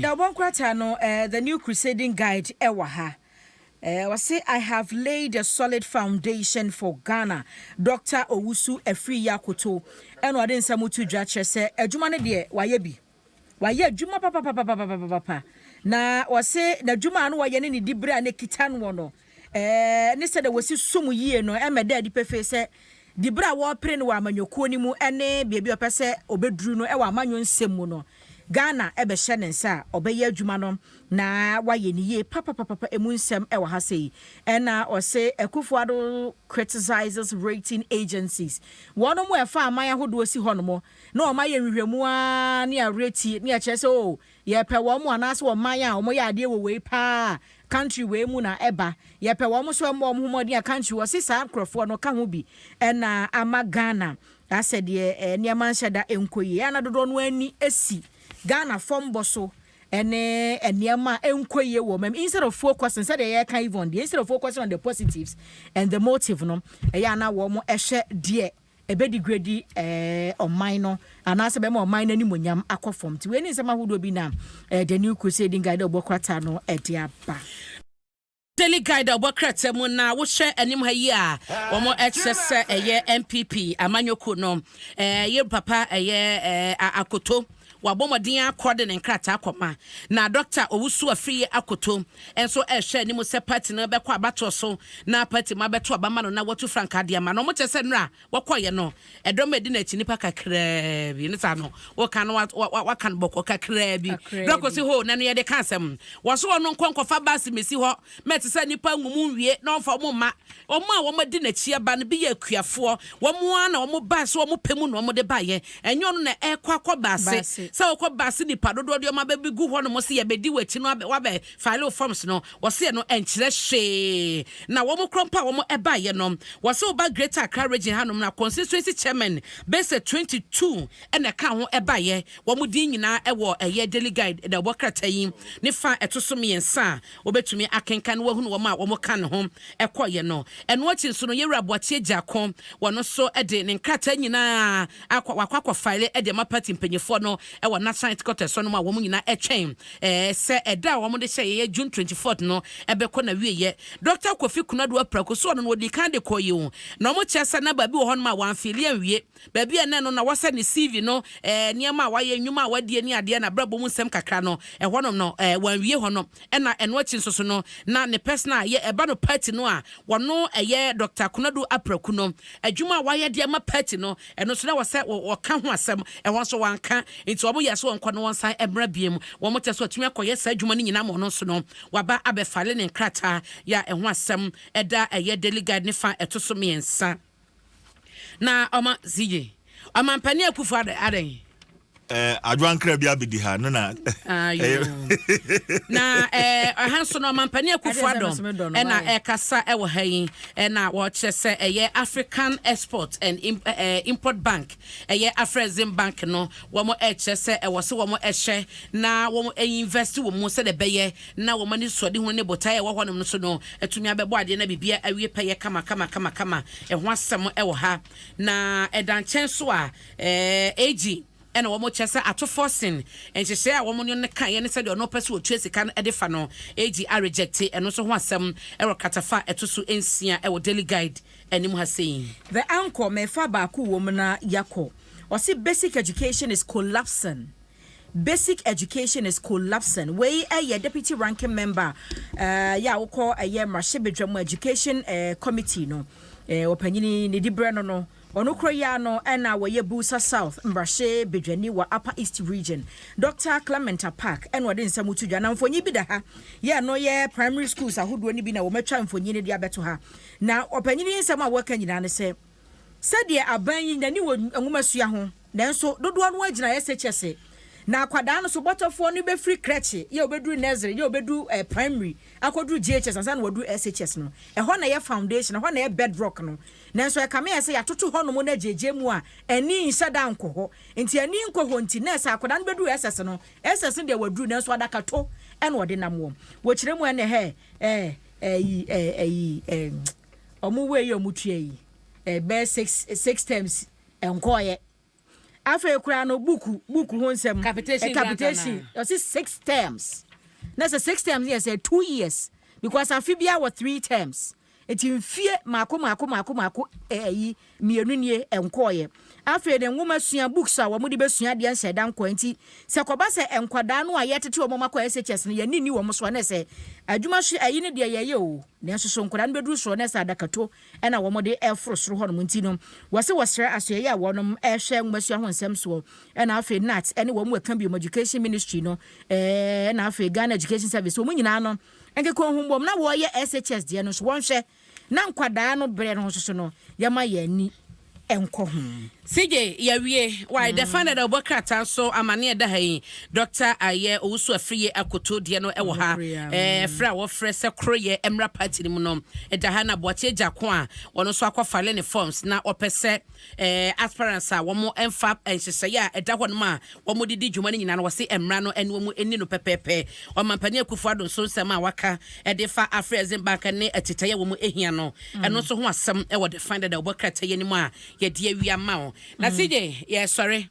The one quarter no the new crusading guide ewaha. I say I have laid a solid foundation for Ghana. Dr. Owusu Efri Yakoto. And what in Samutu Dwache say, a Jumane de wayebi. Waye Juma papa. Na wase na Juma no waye ni dibra ne kitan wono. Ni said there was sumu ye no, emede di pefe se. Dibra wa pre no wa manyokuo ni mu ene baabi opese obedru no e wa Adom Nsem mu no. Ghana ebe hye ne nsa obeye adwuma no na waye ni ye papa emu nsem e wa ha sei ena o se Akufo-Addo criticizes rating agencies wono mo efa aman ahodo si hono mo na o maye nhwehwemu a ne a rate ne a kyerese o ye pe wo mo anase wo man a o mo ya ade wo wei pa country we mu na eba ye pe wo mo so mo homodi a country wo sisa akrofo no ka ho bi ena ama Ghana asede niaman hyeda enkoyi ana dodo no ani esi Ghana from boso ene eniema enkoye wo mem instead of focusing said they can even instead of focusing on the positives and the motive no eya na wo mo ehwe de ebedi grade on minor and as be mo minor ni monyam akofom ti we ni nsema hodo bi na the new crusading guide obokwata no ediaba Daily guide obokrate mu na wo hwe anim ha yi a wo mo excess MPP amanyoko no ye papa akoto wabomodin akode ne nkrata akoma na Dr. Owusu Efri Akoto enso ehwe ni mo se party na bekọ abato so na party ma beto abama no na watu franka de ama no mo chese nra wakoye no edom edi na chi nipa kakra bi ne sa no wo kan wakan boko kakra bi dokosi ho na no ye de kansem wo so no nkonkofa basi mesi ho meti se nipa ngumu wie na ofo mo ma o ma wo ma di na chi aba no bi ye akuafo wo mo ana wo mo ba so wo mo pemu no wo mo de ba ye enyo no na ekwa basi so ko basi ni padodo de ma be gu ho no mo se ye be di wachi no wa be file forms no wo se no enkyere hwe na wo mo krompa wo mo eba ye no wo se oba Greater Accra region hanom na constituency chairman base 22 ene ka ho eba ye wo mo din nyina e wo eye daily guide da wokrata yi ne fa etoso me yensa obetumi akenkan wo hu no wo ma wo mo kan ho ekoye no eno achi so no yewura boatie jakon wo no so e de ne nkrata nyina akwa file e de ma party mpanyefo no e wo national quarter so no ma wo mo nyina etwen se eda wo mo de hye June 24th no e be ko na wieye Dr. Kofi Kunadu aprako so no no di kan de koyi wo na mo chese na ba bi wo ho no ma wan fili anwie ba bi ene no na wo se ne CV no niam a waye nwuma a wadie ni ade na brabo mu nsem kakra no e ho no wan wie ho no e na eno achi nso so no na ne personal ye eba no party no a wono eye Dr. Kunadu aprako no adwuma a waye de ma party no eno so na wo se wo ka ho asem e won so wanka nti obo yeso onko no wonsan ebra biem wo mo teso atumi akoye sa adwuma ni nyina mo no so no waba abefale ne nkrata ya eho asem eda eye daily guide ne fa etoso me ensa na oma zije oma mpani Akufo-Addo aden adwan kra bia bidi ha no na na hanso no mampani Akufo-Addo na kasa e wo hayin na wo chese African Export and Import Bank Afrexim Bank no wo mo chese wo se wo mo ehye na wo mo invest wo mo se de beye na wo mani sodi ho ne botaye wo honom no so no etumi abebo ade na bibia awie peye kama ho asem e wo ha na edanchen so a AG ena wo mo chese ato forcing enhye a wo mo ne kan ye ne se de no pese wo tue sika e de fa no AG a reject eno so ho asem e ro katafa eto so ensia e wo daily guide anim ha saying the anchor me fa ba ku wo na yako o say basic education is collapsing. Basic education is collapsing. We a deputy ranking member ya wo call Mrashebedwamu education committee no opanyini ne dibre no ono kroya no na wo Busa South Mbrashe Bedwani wa Upper East region Dr. Clement Park and wade nsamutu dwa na mfonyi bi da ha ye no ye primary schools ahodo ni bi na wo metwa mfonyi ne dia beto ha na opanyini nsam a waka nyina ne se de aban yi nani wo nwumasua ho nanso dodo no agina SHS na akwada no so botofo no be free crèche ye obedu nursery ye obedu primary akodu GHS ansa na wadu SHS no ho na ye foundation ho na ye bedrock no nanso e kame ye yatoto ho no mo na jeje mu a ani nsada nko ho nti ani nko ho nti nurse akwada no bedu SS no SS de wadu nanso adaka to e na ode nam wo kire mu ene omu we ye omutua yi be 6 times enkoye Afa kura no buku ho nsem. Capitation. You see 6 terms. Na say 6 terms yes 2 years because amphibia were 3 terms. Eti mfie mako mienu nie enkoye. Afa de nwoma sua books a wo mo de besua de nhyɛ dan kwanti. Se koba se enkwada no a yetete wo mama kwa SHS no ye ni wo mo so na se adwuma hwe ayi ne de ye o. Na so nkwada no beduru so na se adakato na wo mo de eforo soro ho no nti no. Wo se wo sere asoye a wo no ehwe nwoma sua ho nsɛm so. Na afa nat ene wo mo ka bi education ministry no na afa Ghana Education Service wo mo nyina no enke ko humbom na wo ye SHS de no so wonhwe na nkwada no bre no so no yama ye ani enko ho CJ yawie why the find that obokrata so amane da ha Dr. Aye Owusu Afriye akoto de no ewo ha fra wo frɛ se kroye emra party ni mu no da ha na boache jako a wono so akofale ne forms na opese aspirants a wo mo emfa enhyehyɛ a da hɔ no ma wo mo didi dwuma ni nyina no wo se emra no ene wo mo eni no pepepe o mampani akufo Adom so nsɛm a waka de fa Afrexim Bank ne atitaye wo mo ehia no ɛno so ho asɛm e wo the find that obokrata ye ni mu a ye de awia ma wo na CJ sorry